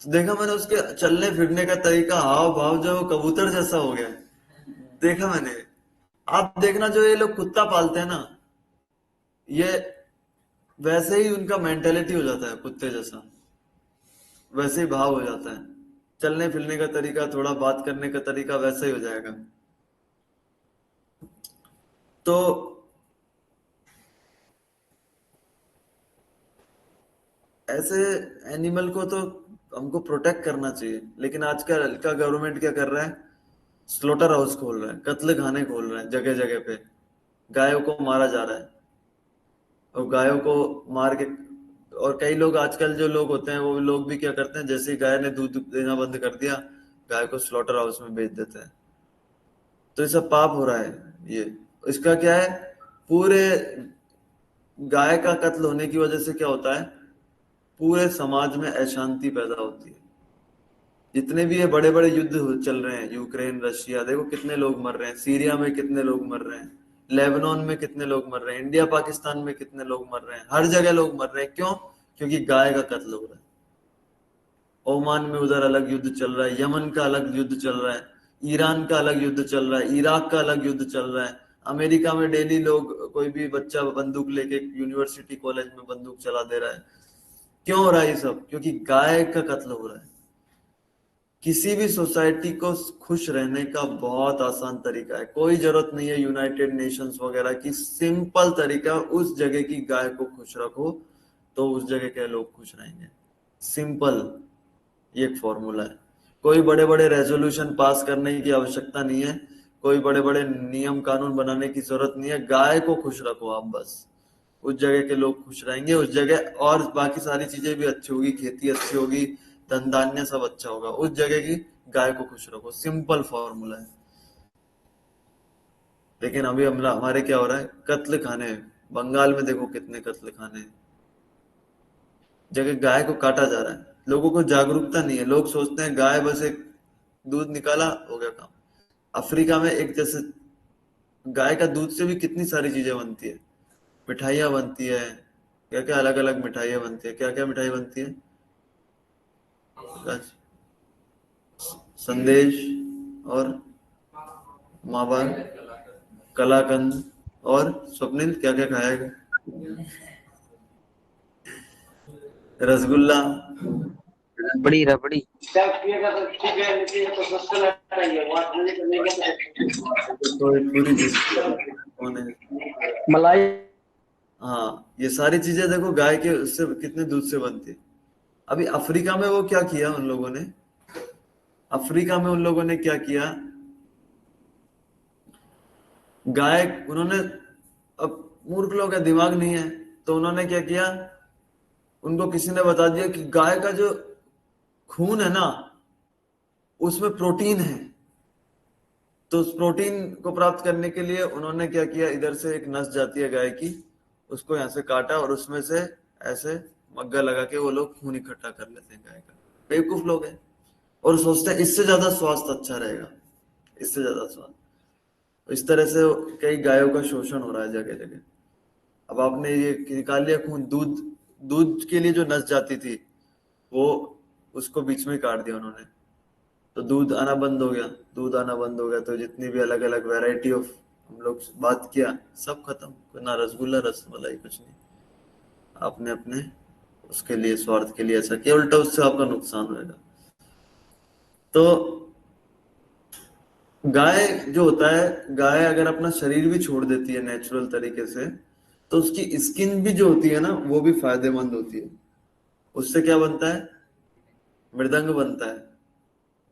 तो देखा मैंने उसके चलने फिरने का तरीका, हाव भाव जो है, वो कबूतर जैसा हो गया है। देखा मैंने। आप देखना जो ये लोग कुत्ता पालते हैं ना, ये वैसे ही उनका मेंटेलिटी हो जाता है कुत्ते जैसा, वैसे ही भाव हो जाता है। चलने फिरने का तरीका, थोड़ा बात करने का तरीका वैसा ही हो जाएगा। तो ऐसे एनिमल को तो हमको प्रोटेक्ट करना चाहिए, लेकिन आजकल का गवर्नमेंट क्या कर रहा है, स्लोटर हाउस खोल रहा है, कत्ल खाने खोल रहा है जगह जगह पे। गायों को मारा जा रहा है, और गायों को मार के, और कई लोग आजकल जो लोग होते हैं वो लोग भी क्या करते हैं, जैसे ही गाय ने दूध देना बंद कर दिया, गाय को स्लॉटर हाउस में बेच देते हैं। तो ये सब पाप हो रहा है। ये इसका क्या है, पूरे गाय का कत्ल होने की वजह से क्या होता है, पूरे समाज में अशांति पैदा होती है। जितने भी ये बड़े बड़े युद्ध चल रहे हैं, यूक्रेन रशिया, देखो कितने लोग मर रहे हैं, सीरिया में कितने लोग मर रहे हैं, लेबनान में कितने लोग मर रहे हैं, इंडिया पाकिस्तान में कितने लोग मर रहे हैं, हर जगह लोग मर रहे हैं। क्यों? क्योंकि गाय का कत्ल हो रहा है। ओमान में उधर अलग युद्ध चल रहा है, यमन का अलग युद्ध चल रहा है, ईरान का अलग युद्ध चल रहा है, इराक का अलग युद्ध चल रहा है। अमेरिका में डेली लोग, कोई भी बच्चा बंदूक लेके यूनिवर्सिटी कॉलेज में बंदूक चला दे रहा है। क्यों हो रहा है ये सब? क्योंकि गाय का कत्ल हो रहा है। किसी भी सोसाइटी को खुश रहने का बहुत आसान तरीका है, कोई जरूरत नहीं है यूनाइटेड नेशंस वगैरह की। सिंपल तरीका, उस जगह की गाय को खुश रखो तो उस जगह के लोग खुश रहेंगे। सिंपल, ये एक फॉर्मूला है। कोई बड़े बड़े रेजोल्यूशन पास करने की आवश्यकता नहीं है, कोई बड़े बड़े नियम कानून बनाने की जरूरत नहीं है। गाय को खुश रखो आप बस, उस जगह के लोग खुश रहेंगे उस जगह, और बाकी सारी चीजें भी अच्छी होगी, खेती अच्छी होगी, धन धान्य सब अच्छा होगा। उस जगह की गाय को खुश रखो, सिंपल फॉर्मूला है। लेकिन अभी हमारे क्या हो रहा है, कत्ल खाने। बंगाल में देखो कितने कत्ल खाने हैं, जगह गाय को काटा जा रहा है। लोगों को जागरूकता नहीं है, लोग सोचते हैं गाय बस एक दूध निकाला हो गया काम। अफ्रीका में एक जैसे गाय का दूध से भी कितनी सारी चीजें बनती है, मिठाइयाँ बनती है, क्या क्या अलग अलग मिठाइयाँ बनती है, क्या क्या मिठाई बनती है, संदेश, और मावा, कलाकंद, और स्वप्निल क्या क्या खाएगा, रसगुल्ला। रबड़ी रबड़ी। तो पूरी कौन है। मलाई। हाँ, ये सारी चीजें देखो गाय के उससे कितने दूध से बनती है। अभी अफ्रीका में वो क्या किया उन लोगों ने, अफ्रीका में उन लोगों ने क्या किया, गाय उन्होंने, अब मूर्ख लोग है, दिमाग नहीं है, तो उन्होंने क्या किया, उनको किसी ने बता दिया कि गाय का जो खून है ना, उसमें प्रोटीन है। तो उस प्रोटीन को प्राप्त करने के लिए उन्होंने क्या किया, इधर से एक नस जाती है गाय की, उसको यहाँ से काटा और उसमें से ऐसे मग्गा लगा के वो लोग खून इकट्ठा कर लेते हैं गाय का। बेवकूफ लोग हैं, और सोचते हैं इससे ज्यादा स्वास्थ्य अच्छा रहेगा, इससे ज्यादा स्वास्थ्य। इस तरह से कई गायों का शोषण हो रहा है जगह जगह। अब आपने ये निकाल लिया खून, दूध, दूध के लिए जो नस जाती थी, वो उसको बीच में काट दिया उन्होंने, तो दूध आना बंद हो गया। दूध आना बंद हो गया तो जितनी भी अलग अलग वैरायटी ऑफ हम लोग बात किया, सब खत्म। ना रसगुल्ला रसमलाई कुछ नहीं। आपने अपने उसके लिए, स्वार्थ के लिए ऐसा किया, उल्टा उससे आपका नुकसान होगा। तो गाय जो होता है, गाय अगर अपना शरीर भी छोड़ देती है नेचुरल तरीके से, तो उसकी स्किन भी जो होती है ना, वो भी फायदेमंद होती है। उससे क्या बनता है? मृदंग बनता है।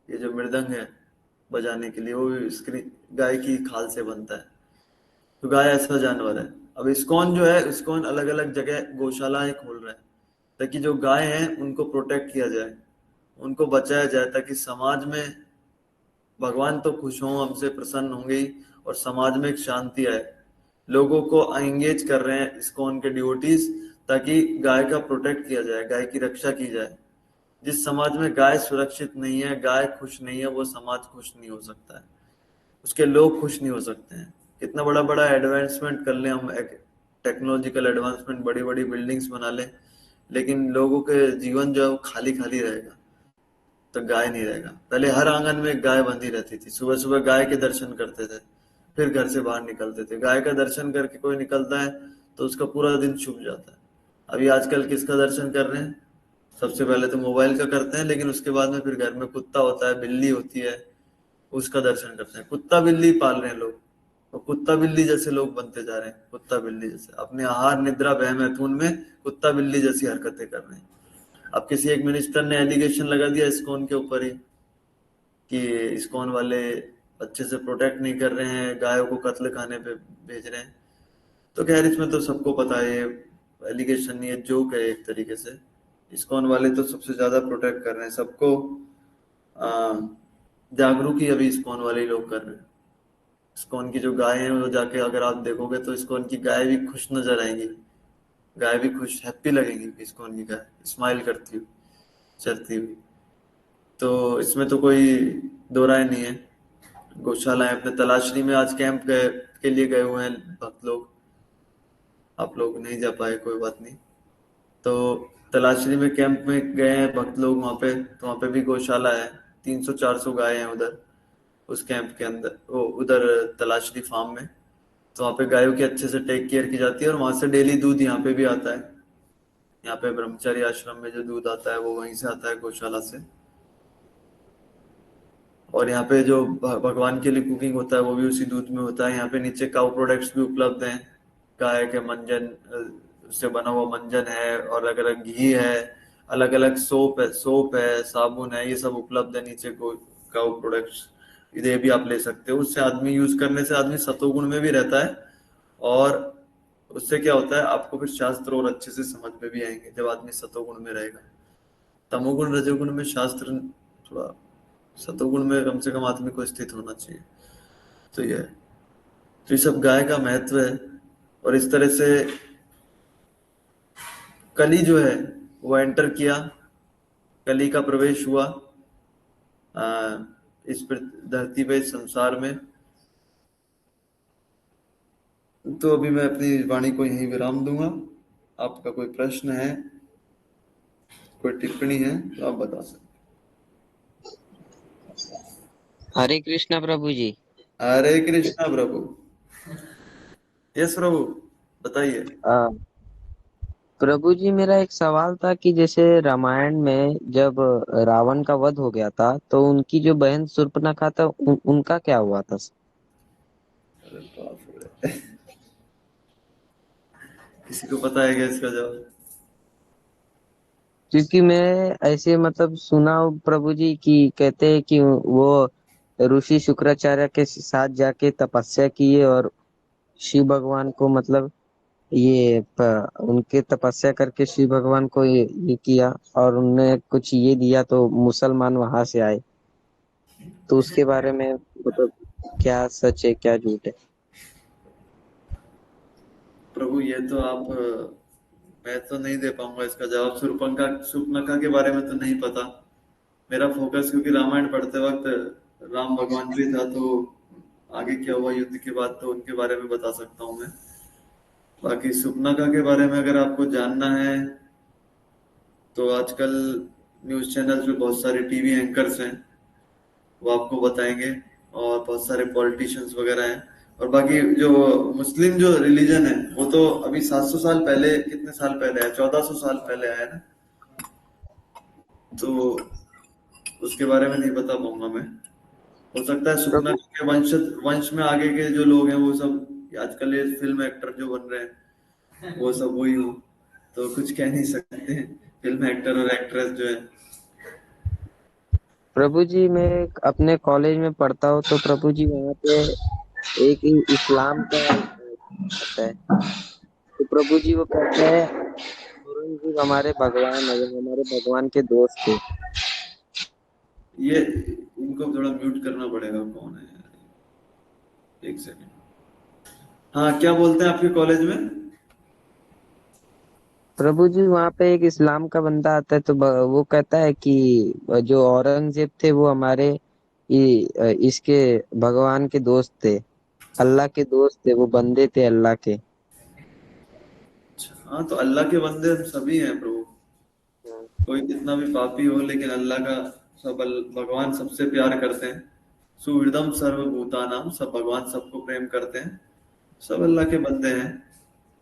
ये जो मृदंग है बजाने के लिए, वो भी स्क्रीन गाय की खाल से बनता है। तो गाय ऐसा जानवर है। अब इस्कॉन जो है, इस्कॉन अलग अलग जगह गौशालाएं खोल रहा है, ताकि जो गाय हैं उनको प्रोटेक्ट किया जाए, उनको बचाया जाए, ताकि समाज में, भगवान तो खुश हों, हमसे प्रसन्न होंगे ही, और समाज में एक शांति आए। लोगों को एंगेज कर रहे हैं इस्कॉन के डिवोटीज, ताकि गाय का प्रोटेक्ट किया जाए, गाय की रक्षा की जाए। जिस समाज में गाय सुरक्षित नहीं है, गाय खुश नहीं है, वो समाज खुश नहीं हो सकता है, उसके लोग खुश नहीं हो सकते हैं। कितना बड़ा बड़ा एडवांसमेंट कर लें हम, टेक्नोलॉजिकल एडवांसमेंट, बड़ी बड़ी बिल्डिंग्स बना लें, लेकिन लोगों के जीवन जो है वो खाली खाली रहेगा, तो गाय नहीं रहेगा। पहले हर आंगन में एक गाय बंधी रहती थी, सुबह सुबह गाय के दर्शन करते थे, फिर घर से बाहर निकलते थे। गाय का दर्शन करके कोई निकलता है तो उसका पूरा दिन शुभ जाता है। अभी आजकल किसका दर्शन कर रहे हैं? सबसे पहले तो मोबाइल का करते हैं, लेकिन उसके बाद में फिर घर में कुत्ता होता है, बिल्ली होती है, उसका दर्शन करते हैं। कुत्ता बिल्ली पाल रहे हैं लोग, और कुत्ता बिल्ली जैसे लोग बनते जा रहे हैं, कुत्ता बिल्ली जैसे अपने आहार निद्रा भय मैथुन में कुत्ता बिल्ली जैसी हरकतें कर रहे हैं। अब किसी एक मिनिस्टर ने एलिगेशन लगा दिया इस्कॉन के ऊपर ही, कि इस्कॉन वाले अच्छे से प्रोटेक्ट नहीं कर रहे हैं, गायों को कत्ल खाने पे भेज रहे हैं। तो खैर, इसमें तो सबको पता है, ये एलिगेशन नहीं है, जोक है एक तरीके से। इस्कॉन वाले तो सबसे ज्यादा प्रोटेक्ट कर रहे हैं सबको। आ, जागरूक ही अभी इस्कॉन वाले ही लोग कर रहे हैं। इस्कॉन की जो गाय है, वो जाके अगर आप देखोगे तो इस्कॉन की गाय भी खुश नजर आएंगी। गाय भी खुश, हैप्पी लगेंगी इस्कॉन की गाय, स्माइल करती हुई, चलती हुई। तो इसमें तो कोई दो राय नहीं है। गौशाला है अपने तलाशरी में, आज कैंप गए के लिए गए हुए हैं भक्त लोग। आप लोग नहीं जा पाए, कोई बात नहीं। तो तलाशरी में कैंप में गए हैं भक्त लोग वहां पे, तो वहां पे भी गौशाला है। 300-400 गाय हैं उधर, उस कैंप के अंदर, वो उधर तलाशरी फार्म में। तो वहाँ पे गायों की अच्छे से टेक केयर की जाती है, और वहां से डेली दूध यहाँ पे भी आता है। यहाँ पे ब्रह्मचारी आश्रम में जो दूध आता है वो वहीं से आता है, गौशाला से। और यहाँ पे जो भगवान के लिए कुकिंग होता है वो भी उसी दूध में होता है। यहाँ पे नीचे काउ प्रोडक्ट्स भी उपलब्ध हैं। गाय के मंजन, उससे बना हुआ मंजन है, और अलग अलग घी है, अलग अलग सोप है, साबुन है, ये सब उपलब्ध है नीचे को। काउ प्रोडक्ट्स ये भी आप ले सकते हो। उससे आदमी, यूज करने से आदमी सतोगुण में भी रहता है, और उससे क्या होता है, आपको फिर शास्त्र और अच्छे से समझ में भी आएंगे जब आदमी सतोगुण में रहेगा। तमोगुण रजोगुण में शास्त्र थोड़ा, सतोगुण में कम से कम आदमी को स्थित होना चाहिए। तो ये है। तो ये सब गाय का महत्व है। और इस तरह से कली जो है वो एंटर किया, कली का प्रवेश हुआ आ, इस धरती पे, इस संसार में। तो अभी मैं अपनी वाणी को यहीं विराम दूंगा। आपका कोई प्रश्न है, कोई टिप्पणी है, तो आप बता सकते हरे कृष्णा प्रभु जी। हैं। हरे कृष्णा प्रभु। यस प्रभु, बताइए। आ, प्रभु जी, मेरा एक सवाल था कि जैसे रामायण में जब रावण का वध हो गया था, तो उनकी जो बहन शूर्पणखा था, उनका क्या हुआ था? अरे बाप रे, किसी को पता है क्या इसका जवाब? क्योंकि मैं ऐसे मतलब सुना हूँ प्रभु जी की कहते हैं कि वो ऋषि शुक्राचार्य के साथ जाके तपस्या किए, और शिव भगवान को मतलब उनके तपस्या करके शिव भगवान को ये किया, और उनने कुछ ये दिया तो मुसलमान वहां से आए। तो उसके बारे में मतलब क्या सच है क्या झूठ है? प्रभु ये तो आप, मैं तो नहीं दे पाऊंगा इसका जवाब। शूर्पणखा, शूर्पणखा के बारे में तो नहीं पता। मेरा फोकस, क्योंकि रामायण पढ़ते वक्त राम भगवान भी था, तो आगे क्या हुआ युद्ध के बाद, तो उनके बारे में बता सकता हूँ मैं। बाकी शूर्पणखा के बारे में अगर आपको जानना है, तो आजकल न्यूज चैनल्स पे बहुत सारे टीवी एंकर्स हैं, वो आपको बताएंगे। और बहुत सारे पॉलिटिशियंस वगैरह हैं। और बाकी जो मुस्लिम जो रिलीजन है, वो तो अभी 700 साल पहले, कितने साल पहले है, 1400 साल पहले आया ना। तो उसके बारे में नहीं बता पाऊंगा मैं। हो सकता है सुकना प्रभु के वंश वंश में आगे के जो लोग हैं वो सब आजकल ये फिल्म एक्टर जो बन रहे हैं वो सब वही हो, तो कुछ कह नहीं सकते। फिल्म एक्टर और एक्ट्रेस जो है। प्रभु जी, मैं अपने कॉलेज में पढ़ता हूँ तो प्रभु जी वहाँ पे एक ही इस्लाम का आता है। तो प्रभु जी वो कहते हैं औरंगजेब हमारे भगवान है, वो हमारे भगवान के दोस्त थे। ये इनको थोड़ा म्यूट करना पड़ेगा, कौन है यार, एक सेकंड। हाँ, क्या बोलते हैं आपके कॉलेज में? प्रभु जी वहाँ पे एक इस्लाम का बंदा आता है तो वो कहता है कि जो औरंगजेब थे वो हमारे इसके भगवान के दोस्त थे, अल्लाह के दोस्त थे, वो बंदे थे अल्लाह के। अच्छा, हाँ तो अल्लाह के बंदे हम सभी हैं प्रभु। कोई कितना भी पापी हो लेकिन अल्लाह का भगवान सबसे प्यार करते हैं। सुहृदम सर्वभूतानाम, सब भगवान सबको प्रेम करते हैं। सब अल्लाह के बंदे हैं।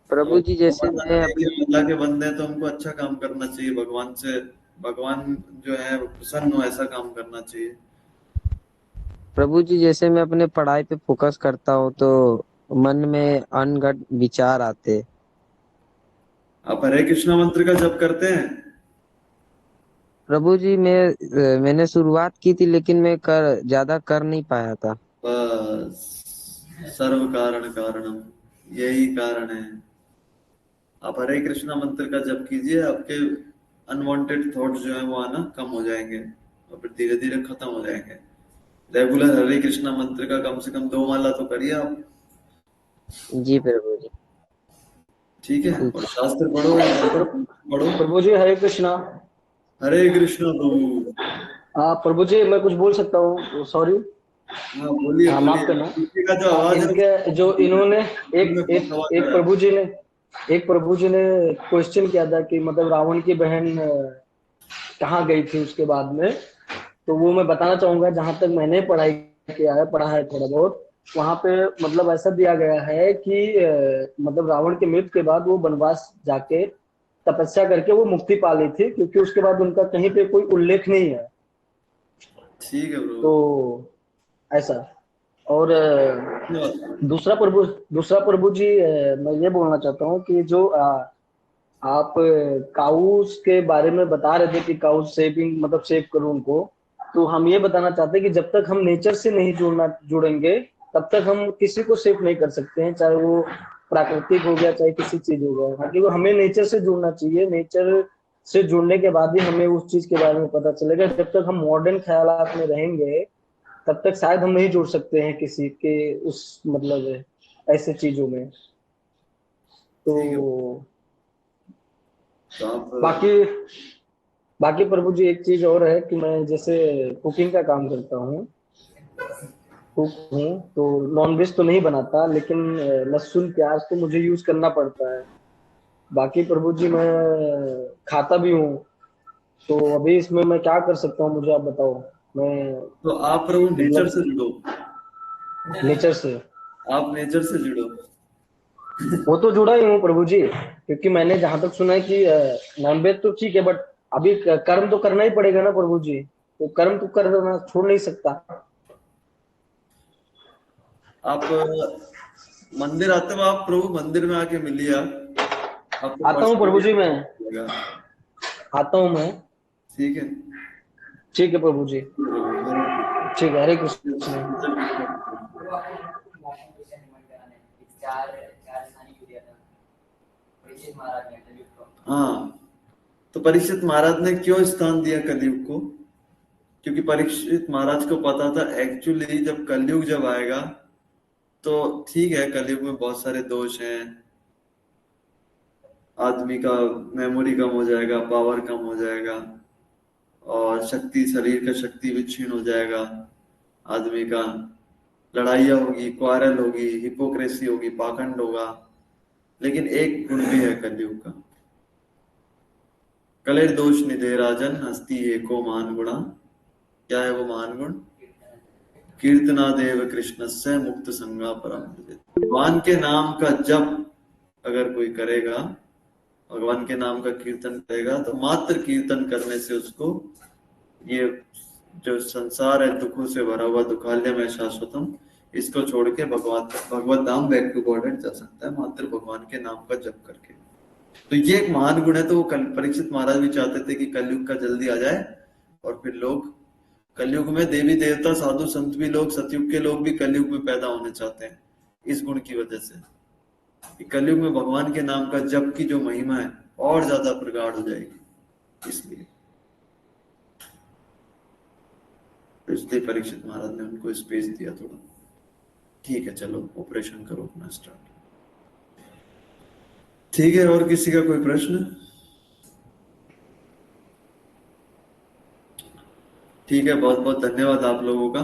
प्रभु और जी जैसे पता मैं नहीं कि अपने हम अल्लाह के बंदे हैं तो हमको अच्छा काम करना चाहिए भगवान से। भगवान जो है वो प्रसन्न हो, ऐसा काम करना चाहिए। प्रभु जी जैसे मैं अपने पढ़ाई पे फोकस करता हूँ तो मन में अनगढ़ विचार आते। आप हरे कृष्णा मंत्र का जप करते हैं? प्रभु जी मैंने शुरुआत की थी लेकिन मैं ज्यादा कर नहीं पाया था। बस, सर्व कारण कारणम, यही कारण है। आप हरे कृष्णा मंत्र का जप कीजिए, आपके अनवांटेड थॉट्स जो है वो आना कम हो जाएंगे और फिर धीरे धीरे खत्म हो जाएंगे। रेगुलर हरे कृष्णा मंत्र का कम से कम 2 माला तो करिए आप। जी प्रभु जी। ठीक है, ठीक और है। शास्त्र पढ़ो या प्र- भगवत गीता पढ़ो। प्रभु जी हरे कृष्णा। हरे कृष्णा प्रभु। हाँ प्रभु जी, मैं कुछ बोल सकता हूँ? सॉरी। हाँ बोलिए हाँ, माफ बोलिए, करना। पीछे का जो आवाज है इनके जो इन्होंने एक उसमें एक बहुत एक खड़ा है। प्रभु जी ने एक प्रभु जी ने क्वेश्चन किया था कि मतलब रावण की बहन कहाँ गई थी उसके बाद में। तो वो मैं बताना चाहूंगा, जहां तक मैंने पढ़ा है थोड़ा बहुत। वहां पे मतलब ऐसा दिया गया है कि मतलब रावण के मृत्यु के बाद वो वनवास जाके तपस्या करके वो मुक्ति पा ली थी, क्योंकि उसके बाद उनका कहीं पे कोई उल्लेख नहीं है। ठीक है प्रभु। तो ऐसा। और धन्यवाद। दूसरा प्रभु जी, मैं ये बोलना चाहता हूँ कि जो आप काउस के बारे में बता रहे थे कि काउस सेविंग मतलब सेव करो उनको। तो हम ये बताना चाहते हैं कि जब तक हम नेचर से नहीं जुड़ेंगे, तब तक हम किसी को सेव नहीं कर सकते हैं, चाहे वो प्राकृतिक हो गया चाहे किसी चीज हो गया। हाँ, कि वो हमें नेचर से जुड़ना चाहिए। नेचर से जुड़ने के बाद ही हमें उस चीज के बारे में पता चलेगा। जब तक हम मॉडर्न ख्यालात में रहेंगे, तब तक शायद हम नहीं जुड़ सकते हैं किसी के उस मतलब ऐसे चीजों में। तो ठीक है, तो आप बाकी बाकी प्रभु जी एक चीज और है कि मैं जैसे कुकिंग का काम करता हूँ, कुक हूँ। तो नॉनवेज तो नहीं बनाता, लेकिन लहसुन प्याज तो मुझे यूज करना पड़ता है। बाकी प्रभु जी मैं खाता भी हूँ। तो अभी इसमें मैं क्या कर सकता हूँ, मुझे आप बताओ। मैं तो आप प्रभु नेचर मतलब से जुड़ो। नेचर से। आप नेचर से जुड़ो। वो तो जुड़ा ही हूँ प्रभु जी, क्योंकि मैंने जहां तक सुना है कि नॉनवेज तो ठीक है, बट अभी कर्म तो करना ही पड़ेगा ना प्रभु जी। तो कर्म तो करना छोड़ नहीं सकता। आप मंदिर आते हो, आप प्रभु मंदिर में आके मिलिए आप, आपको आता हूँ प्रभु पर्सनली जी, मैं मिलेगा। आता हूँ मैं। ठीक है ठीक है प्रभु जी। प्रभु, हरे ठीक है, हरे कृष्ण। कृष्ण। जय कृष्ण प्रभु। हाँ, तो परीक्षित महाराज ने क्यों स्थान दिया कलयुग को? क्योंकि परीक्षित महाराज को पता था एक्चुअली जब कलयुग जब आएगा तो ठीक है, कलयुग में बहुत सारे दोष हैं। आदमी का मेमोरी कम हो जाएगा, पावर कम हो जाएगा, और शक्ति, शरीर का शक्ति भी क्षीण हो जाएगा आदमी का। लड़ाइयाँ होगी, क्वारल होगी, हिपोक्रेसी होगी, पाखंड होगा। लेकिन एक गुण भी है कलयुग का। कलेर दोष निधे राजन हस्ती एको महान गुणा। क्या है वो महान गुण? कीर्तनादेव कृष्णस्य मुक्त संगा परम भजते। भगवान के नाम का जप अगर कोई करेगा, भगवान के नाम का कीर्तन करेगा, तो मात्र कीर्तन करने से उसको ये जो संसार है दुखों से भरा हुआ, दुखालय में शाश्वतम, इसको छोड़ के भगवत धाम बैक टू गॉड जा सकता है मात्र भगवान के नाम का जप करके। तो ये एक महान गुण है। तो परीक्षित महाराज भी चाहते थे कि कलयुग का जल्दी आ जाए और फिर लोग, कलयुग में देवी देवता साधु संत भी लोग, सतयुग के लोग भी कलयुग में पैदा होने चाहते हैं इस गुण की वजह से कि कलयुग में भगवान के नाम का जप की जो महिमा है और ज्यादा प्रगाढ़ हो जाएगी। इसलिए परीक्षित महाराज ने उनको स्पेस दिया थोड़ा। ठीक है, चलो ऑपरेशन करो अपना स्टार्ट। ठीक है, और किसी का कोई प्रश्न? ठीक है, बहुत बहुत धन्यवाद आप लोगों का।